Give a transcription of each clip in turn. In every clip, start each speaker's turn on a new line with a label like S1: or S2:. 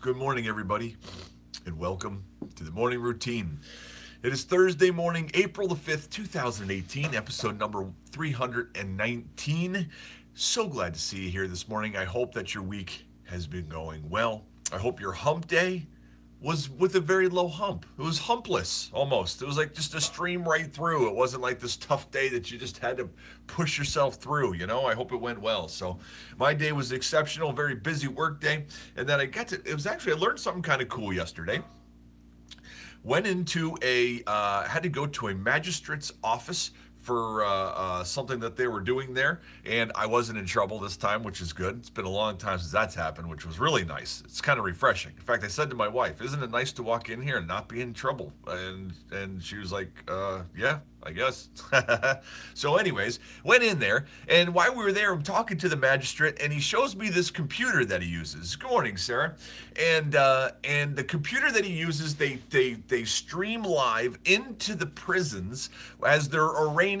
S1: Good morning, everybody, and welcome to the morning routine. It is Thursday morning, April the 5th, 2018, episode number 319. So glad to see you here this morning. I hope that your week has been going well. I hope your hump day was with a very low hump. It was humpless almost. It was like just a stream right through. It wasn't like this tough day that you just had to push yourself through, you know? I hope it went well. So my day was exceptional, very busy work day. And then I learned something kind of cool yesterday. Went into had to go to a magistrate's office for something that they were doing there, and I wasn't in trouble this time, which is good. It's been a long time since that's happened, which was really nice. It's kind of refreshing. In fact, I said to my wife, "Isn't it nice to walk in here and not be in trouble?" And she was like, "Yeah, I guess." So anyways, went in there, and while we were there, I'm talking to the magistrate, and he shows me this computer that he uses. Good morning, Sarah. And the computer that he uses, they stream live into the prisons as they're arraigning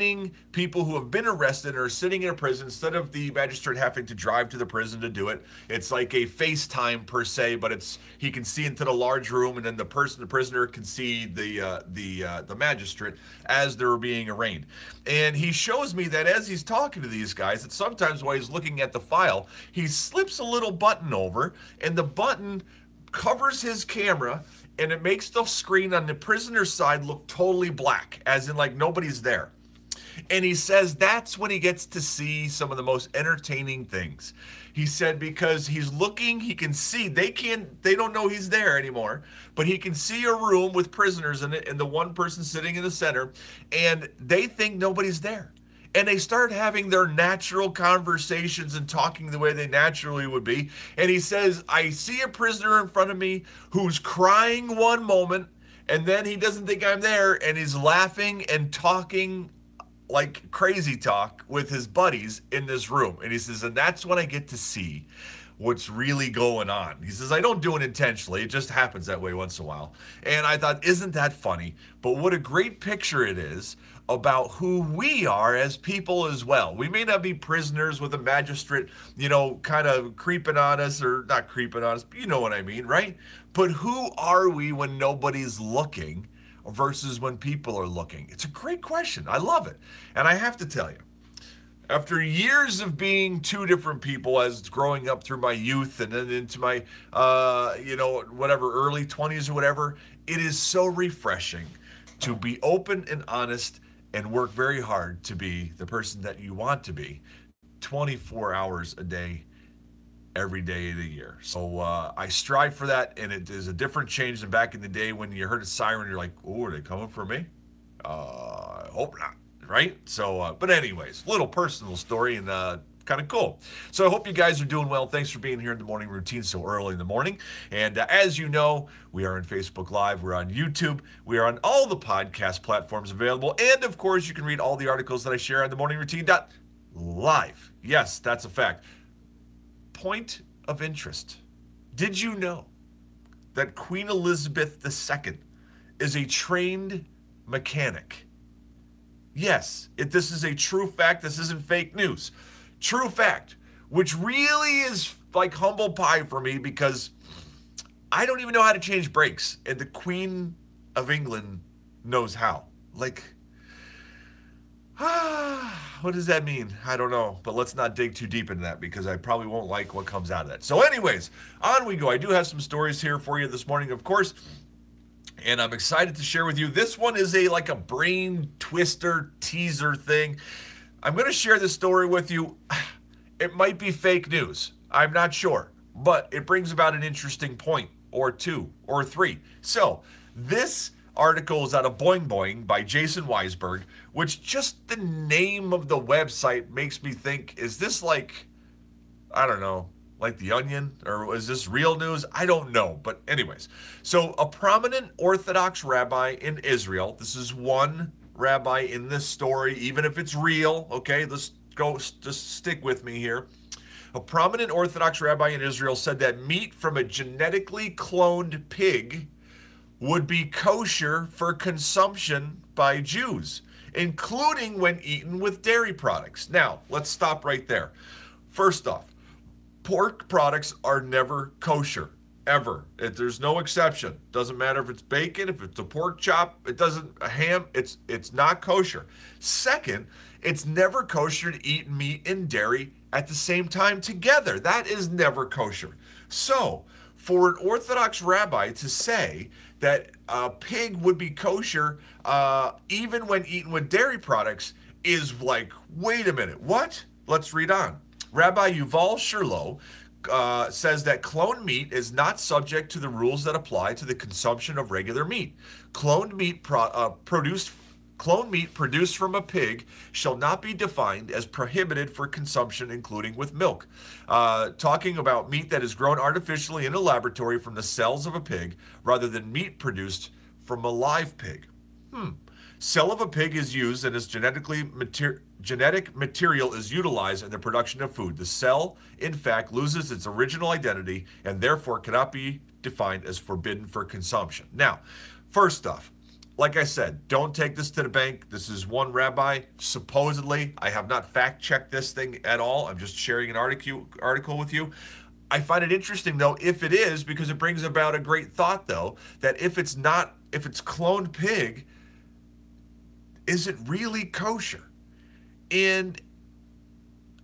S1: people who have been arrested and are sitting in a prison. Instead of the magistrate having to drive to the prison to do it, it's like a FaceTime per se, but he can see into the large room, and then the prisoner can see the magistrate as they're being arraigned. And he shows me that as he's talking to these guys, that sometimes while he's looking at the file, he slips a little button over, and the button covers his camera, and it makes the screen on the prisoner's side look totally black, as in like nobody's there. And he says that's when he gets to see some of the most entertaining things. He said because he's looking, he can see, they don't know he's there anymore, but he can see a room with prisoners in it and the one person sitting in the center, and they think nobody's there. And they start having their natural conversations and talking the way they naturally would be. And he says, I see a prisoner in front of me who's crying one moment, and then he doesn't think I'm there, and he's laughing and talking like crazy talk with his buddies in this room. And he says, and that's when I get to see what's really going on. He says, I don't do it intentionally. It just happens that way once in a while. And I thought, isn't that funny? But what a great picture it is about who we are as people as well. We may not be prisoners with a magistrate, kind of creeping on us, or not creeping on us, but you know what I mean, right? But who are we when nobody's looking versus when people are looking? It's a great question. I love it. And I have to tell you, after years of being two different people, as growing up through my youth and then into my, early 20s or whatever, it is so refreshing to be open and honest and work very hard to be the person that you want to be 24 hours a day, every day of the year. So I strive for that, and it is a different change than back in the day when you heard a siren, you're like, oh, are they coming for me? I hope not, right? So, but anyways, little personal story and kind of cool. So I hope you guys are doing well. Thanks for being here in the morning routine so early in the morning. And as you know, we are on Facebook Live. We're on YouTube. We are on all the podcast platforms available. And of course, you can read all the articles that I share on themorningroutine.live. Yes, that's a fact. Point of interest. Did you know that Queen Elizabeth II is a trained mechanic? Yes, this is a true fact. This isn't fake news. True fact, which really is like humble pie for me because I don't even know how to change brakes, and the Queen of England knows how. Like, what does that mean? I don't know, but let's not dig too deep into that because I probably won't like what comes out of that. So anyways, on we go. I do have some stories here for you this morning, of course, and I'm excited to share with you. This one is like a brain twister teaser thing. I'm going to share this story with you. It might be fake news. I'm not sure, but it brings about an interesting point or two or three. So this article is out of Boing Boing by Jason Weisberg, which just the name of the website makes me think, is this like, I don't know, like The Onion, or is this real news? I don't know. But anyways, so a prominent Orthodox rabbi in Israel, this is one rabbi in this story, even if it's real, okay, let's go, just stick with me here. A prominent Orthodox rabbi in Israel said that meat from a genetically cloned pig would be kosher for consumption by Jews, including when eaten with dairy products. Now, let's stop right there. First off, pork products are never kosher. ever. There's no exception. Doesn't matter if it's bacon, if it's a pork chop, a ham, it's not kosher. Second, it's never kosher to eat meat and dairy at the same time together. That is never kosher. So, for an Orthodox rabbi to say that a pig would be kosher even when eaten with dairy products is like, wait a minute, what? Let's read on. Rabbi Yuval Shirlo says that cloned meat is not subject to the rules that apply to the consumption of regular meat. Cloned meat produced from a pig shall not be defined as prohibited for consumption, including with milk. Talking about meat that is grown artificially in a laboratory from the cells of a pig rather than meat produced from a live pig. Cell of a pig is used and its genetic material is utilized in the production of food. The cell, in fact, loses its original identity and therefore cannot be defined as forbidden for consumption. Now, first off, like I said, don't take this to the bank. This is one rabbi, supposedly. I have not fact-checked this thing at all. I'm just sharing an article with you. I find it interesting, though, if it is, because it brings about a great thought, though, that if it's cloned pig, is it really kosher? And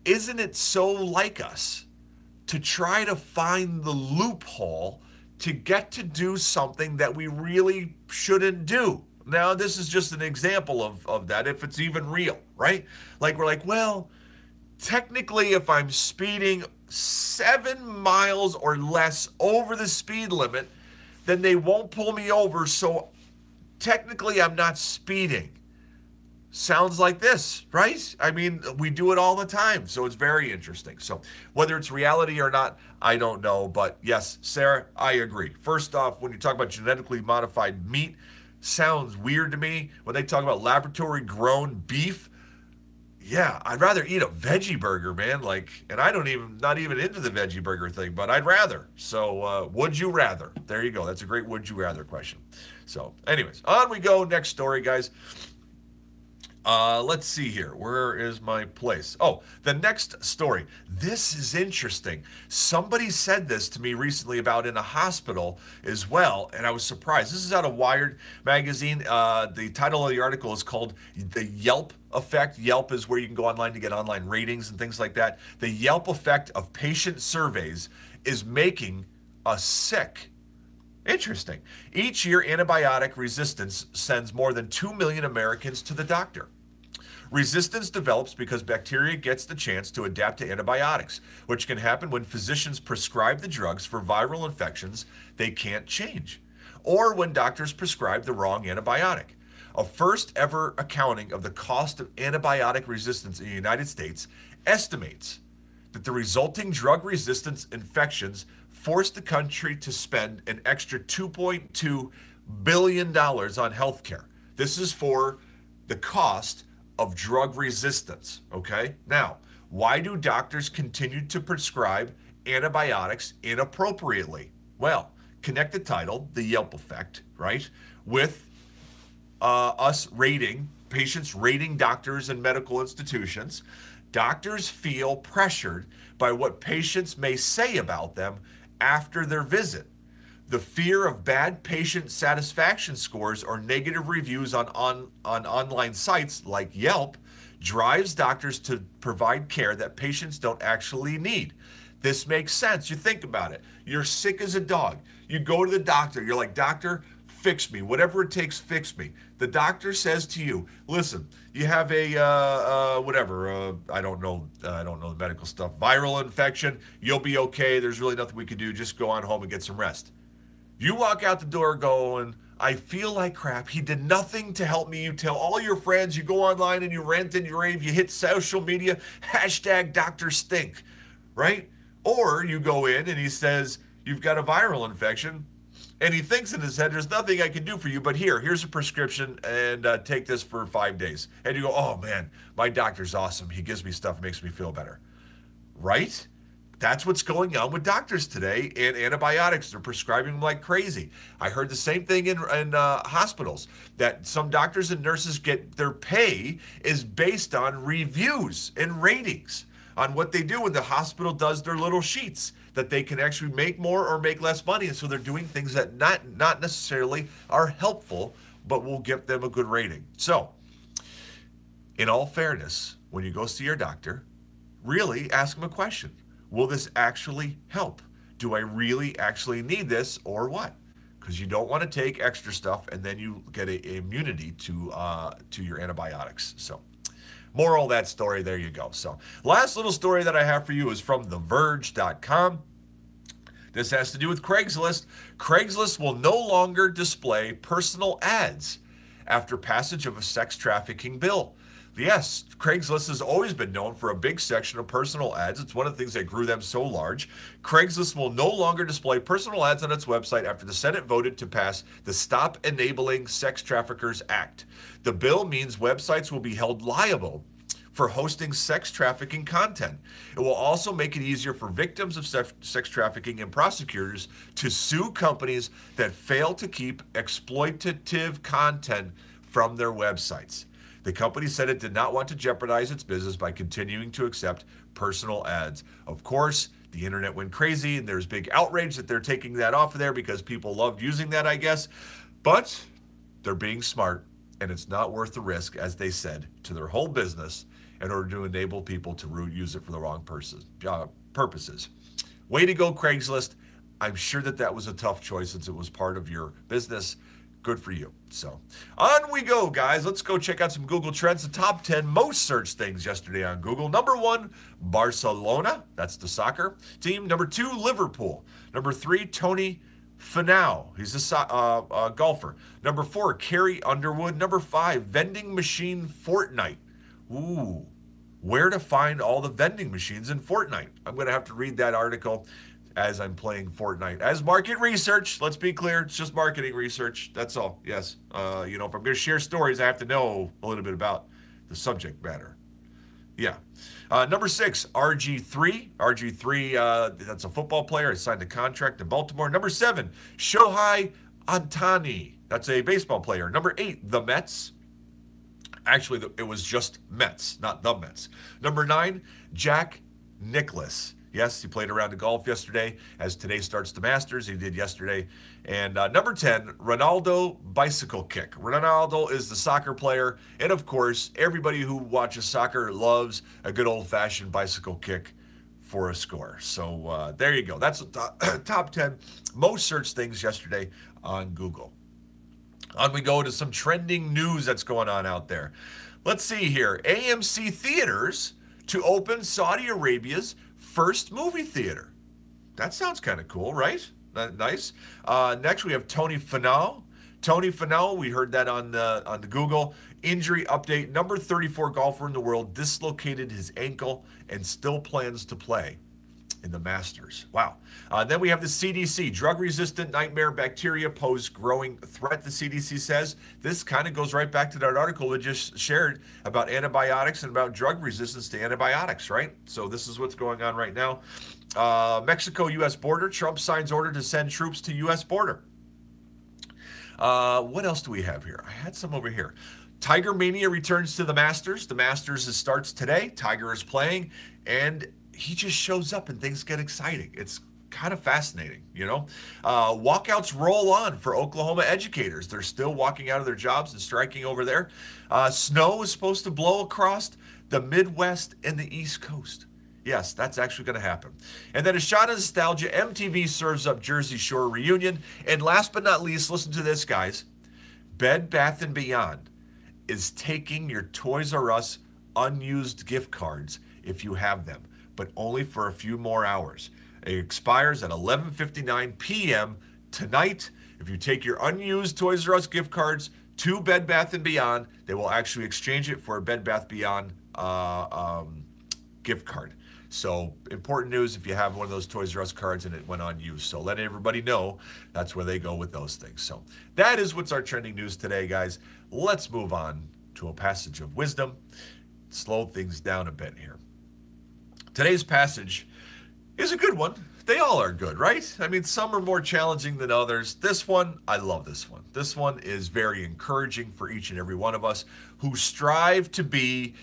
S1: isn't it so like us to try to find the loophole to get to do something that we really shouldn't do? Now, this is just an example of that, if it's even real, right? Like, we're like, well, technically, if I'm speeding 7 miles or less over the speed limit, then they won't pull me over, so technically I'm not speeding. Sounds like this, right? I mean, we do it all the time, so it's very interesting. So whether it's reality or not, I don't know. But yes, Sarah, I agree. First off, when you talk about genetically modified meat, sounds weird to me. When they talk about laboratory grown beef, yeah, I'd rather eat a veggie burger, man. And not even into the veggie burger thing, but I'd rather. So would you rather? There you go. That's a great would you rather question. So anyways, on we go. Next story, guys. Let's see here. Where is my place? Oh, the next story. This is interesting. Somebody said this to me recently about in a hospital as well, and I was surprised. This is out of Wired magazine. The title of the article is called The Yelp Effect. Yelp is where you can go online to get online ratings and things like that. The Yelp effect of patient surveys is making us sick. Interesting. Each year, antibiotic resistance sends more than 2 million Americans to the doctor. Resistance develops because bacteria gets the chance to adapt to antibiotics, which can happen when physicians prescribe the drugs for viral infections they can't change, or when doctors prescribe the wrong antibiotic. A first ever accounting of the cost of antibiotic resistance in the United States estimates that the resulting drug resistance infections forced the country to spend an extra $2.2 billion on healthcare. This is for the cost of drug resistance, okay? Now, why do doctors continue to prescribe antibiotics inappropriately? Well, connect the title, The Yelp Effect, right, with patients rating doctors and medical institutions. Doctors feel pressured by what patients may say about them after their visit. The fear of bad patient satisfaction scores or negative reviews on online sites like Yelp drives doctors to provide care that patients don't actually need. This makes sense. You think about it. You're sick as a dog. You go to the doctor. You're like, doctor, fix me. Whatever it takes, fix me. The doctor says to you, listen, you have I don't know the medical stuff, viral infection. You'll be okay. There's really nothing we can do. Just go on home and get some rest. You walk out the door going, I feel like crap. He did nothing to help me. You tell all your friends, you go online and you rant and you rave, you hit social media, #DoctorStink, right? Or you go in and he says, you've got a viral infection, and he thinks in his head, there's nothing I can do for you, but here's a prescription, and take this for 5 days. And you go, oh man, my doctor's awesome. He gives me stuff, makes me feel better, right? That's what's going on with doctors today and antibiotics. They're prescribing them like crazy. I heard the same thing in hospitals, that some doctors and nurses get their pay is based on reviews and ratings on what they do when the hospital does their little sheets. that they can actually make more or make less money. And so they're doing things that not necessarily are helpful, but will give them a good rating. So, in all fairness, when you go see your doctor, really ask them a question. Will this actually help? Do I really actually need this or what? Because you don't want to take extra stuff and then you get an immunity to your antibiotics. So, moral of that story, there you go. So, last little story that I have for you is from TheVerge.com. This has to do with Craigslist. Craigslist will no longer display personal ads after passage of a sex trafficking bill. Yes, Craigslist has always been known for a big section of personal ads. It's one of the things that grew them so large. Craigslist will no longer display personal ads on its website after the Senate voted to pass the Stop Enabling Sex Traffickers Act. The bill means websites will be held liable for hosting sex trafficking content. It will also make it easier for victims of sex trafficking and prosecutors to sue companies that fail to keep exploitative content from their websites. The company said it did not want to jeopardize its business by continuing to accept personal ads. Of course, the internet went crazy and there's big outrage that they're taking that off of there because people loved using that, I guess. But they're being smart and it's not worth the risk, as they said, to their whole business in order to enable people to use it for the wrong purposes. Way to go, Craigslist. I'm sure that was a tough choice since it was part of your business. Good for you. So on we go, guys. Let's go check out some Google Trends. The top 10 most searched things yesterday on Google. Number 1, Barcelona. That's the soccer team. Number 2, Liverpool. Number 3, Tony Finau. He's a golfer. Number 4, Carrie Underwood. Number 5, vending machine Fortnite. Ooh, where to find all the vending machines in Fortnite? I'm going to have to read that article as I'm playing Fortnite. As market research, let's be clear, it's just marketing research. That's all. Yes. If I'm going to share stories, I have to know a little bit about the subject matter. Yeah. Number 6, RG3. RG3, that's a football player. He signed a contract in Baltimore. Number 7, Shohei Ohtani. That's a baseball player. Number 8, the Mets. Actually, it was just Mets, not the Mets. Number 9, Jack Nicklaus. Yes, he played around the golf yesterday, as today starts the Masters. He did yesterday. And number 10, Ronaldo bicycle kick. Ronaldo is the soccer player. And, of course, everybody who watches soccer loves a good old-fashioned bicycle kick for a score. So there you go. That's the top 10 most searched things yesterday on Google. On we go to some trending news that's going on out there. Let's see here. AMC Theaters to open Saudi Arabia's first movie theater. That sounds kind of cool, right? Nice. Next, we have Tony Finau. Tony Finau, we heard that on the Google. Injury update. Number 34 golfer in the world dislocated his ankle and still plans to play in the Masters. Wow. Then we have the CDC. Drug-resistant nightmare bacteria pose growing threat, the CDC says. This kind of goes right back to that article we just shared about antibiotics and about drug resistance to antibiotics, right? So this is what's going on right now. Mexico-U.S. border. Trump signs order to send troops to U.S. border. What else do we have here? I had some over here. Tiger Mania returns to the Masters. The Masters starts today. Tiger is playing, and he just shows up and things get exciting. It's kind of fascinating, you know. Walkouts roll on for Oklahoma educators. They're still walking out of their jobs and striking over there. Snow is supposed to blow across the Midwest and the East Coast. Yes, that's actually going to happen. And then a shot of nostalgia. MTV serves up Jersey Shore reunion. And last but not least, listen to this, guys. Bed Bath & Beyond is taking your Toys R Us unused gift cards if you have them, but only for a few more hours. It expires at 11:59 p.m. tonight. If you take your unused Toys R Us gift cards to Bed Bath & Beyond, they will actually exchange it for a Bed Bath & Beyond gift card. So important news if you have one of those Toys R Us cards and it went unused. So let everybody know that's where they go with those things. So that is what's our trending news today, guys. Let's move on to a passage of wisdom. Slow things down a bit here. Today's passage is a good one. They all are good, right? I mean, some are more challenging than others. This one, I love this one. This one is very encouraging for each and every one of us who strive to be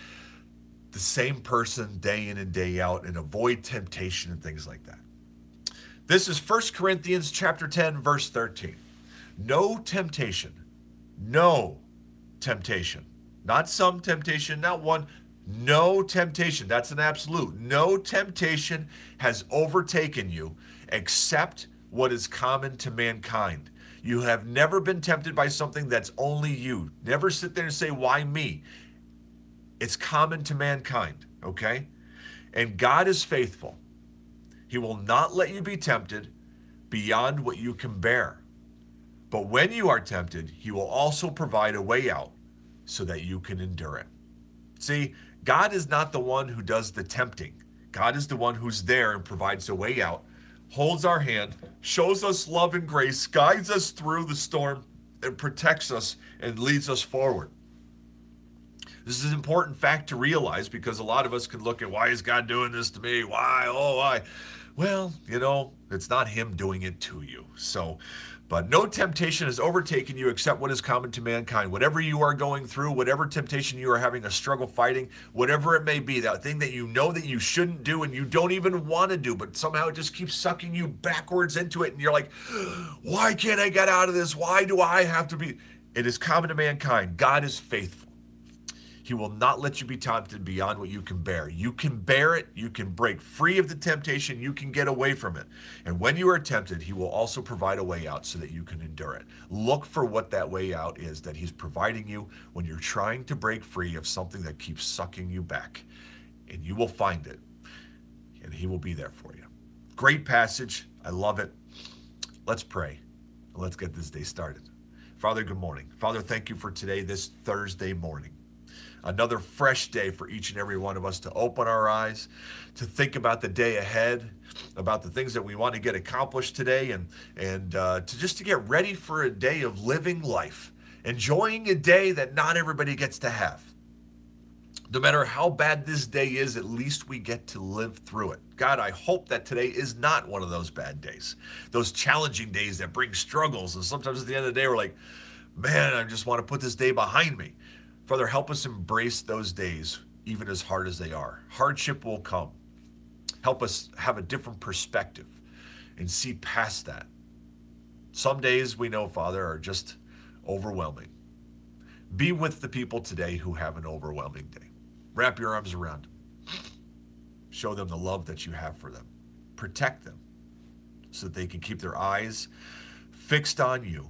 S1: the same person day in and day out and avoid temptation and things like that. This is 1 Corinthians chapter 10, verse 13. No temptation, no temptation, not some temptation, not one, no temptation, that's an absolute. No temptation has overtaken you except what is common to mankind. You have never been tempted by something that's only you. Never sit there and say, why me? It's common to mankind, okay? And God is faithful. He will not let you be tempted beyond what you can bear. But when you are tempted, he will also provide a way out so that you can endure it. See, God is not the one who does the tempting. God is the one who's there and provides a way out, holds our hand, shows us love and grace, guides us through the storm, and protects us and leads us forward. This is an important fact to realize because a lot of us can look at, why is God doing this to me? Why? Oh, why? Well, you know, it's not him doing it to you. But no temptation has overtaken you except what is common to mankind. Whatever you are going through, whatever temptation you are having a struggle fighting, whatever it may be, that thing that you know that you shouldn't do and you don't even want to do, but somehow it just keeps sucking you backwards into it. And you're like, why can't I get out of this? Why do I have to be? It is common to mankind. God is faithful. He will not let you be tempted beyond what you can bear. You can bear it. You can break free of the temptation. You can get away from it. And when you are tempted, he will also provide a way out so that you can endure it. Look for what that way out is that he's providing you when you're trying to break free of something that keeps sucking you back. And you will find it. And he will be there for you. Great passage. I love it. Let's pray. Let's get this day started. Father, good morning. Father, thank you for today, this Thursday morning. Another fresh day for each and every one of us to open our eyes, to think about the day ahead, about the things that we want to get accomplished today, and to get ready for a day of living life, enjoying a day that not everybody gets to have. No matter how bad this day is, at least we get to live through it. God, I hope that today is not one of those bad days, those challenging days that bring struggles. And sometimes at the end of the day, we're like, man, I just want to put this day behind me. Father, help us embrace those days, even as hard as they are. Hardship will come. Help us have a different perspective and see past that. Some days we know, Father, are just overwhelming. Be with the people today who have an overwhelming day. Wrap your arms around them. Show them the love that you have for them. Protect them so that they can keep their eyes fixed on you,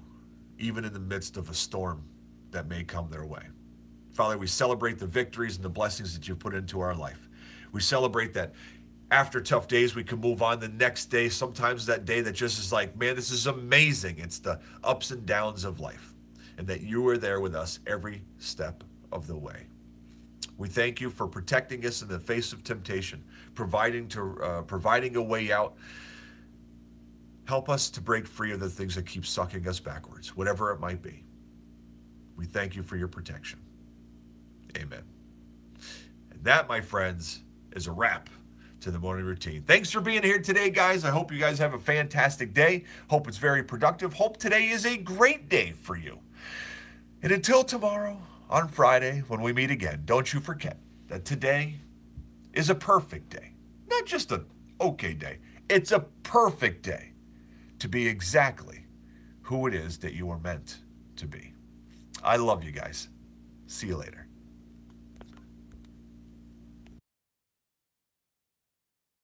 S1: even in the midst of a storm that may come their way. Father, we celebrate the victories and the blessings that you've put into our life. We celebrate that after tough days, we can move on the next day. Sometimes that day that just is like, man, this is amazing. It's the ups and downs of life. And that you are there with us every step of the way. We thank you for protecting us in the face of temptation, providing a way out. Help us to break free of the things that keep sucking us backwards, whatever it might be. We thank you for your protection. Amen. And that, my friends, is a wrap to the morning routine. Thanks for being here today, guys. I hope you guys have a fantastic day. Hope it's very productive. Hope today is a great day for you. And until tomorrow, on Friday, when we meet again, don't you forget that today is a perfect day. Not just an okay day. It's a perfect day to be exactly who it is that you were meant to be. I love you guys. See you later.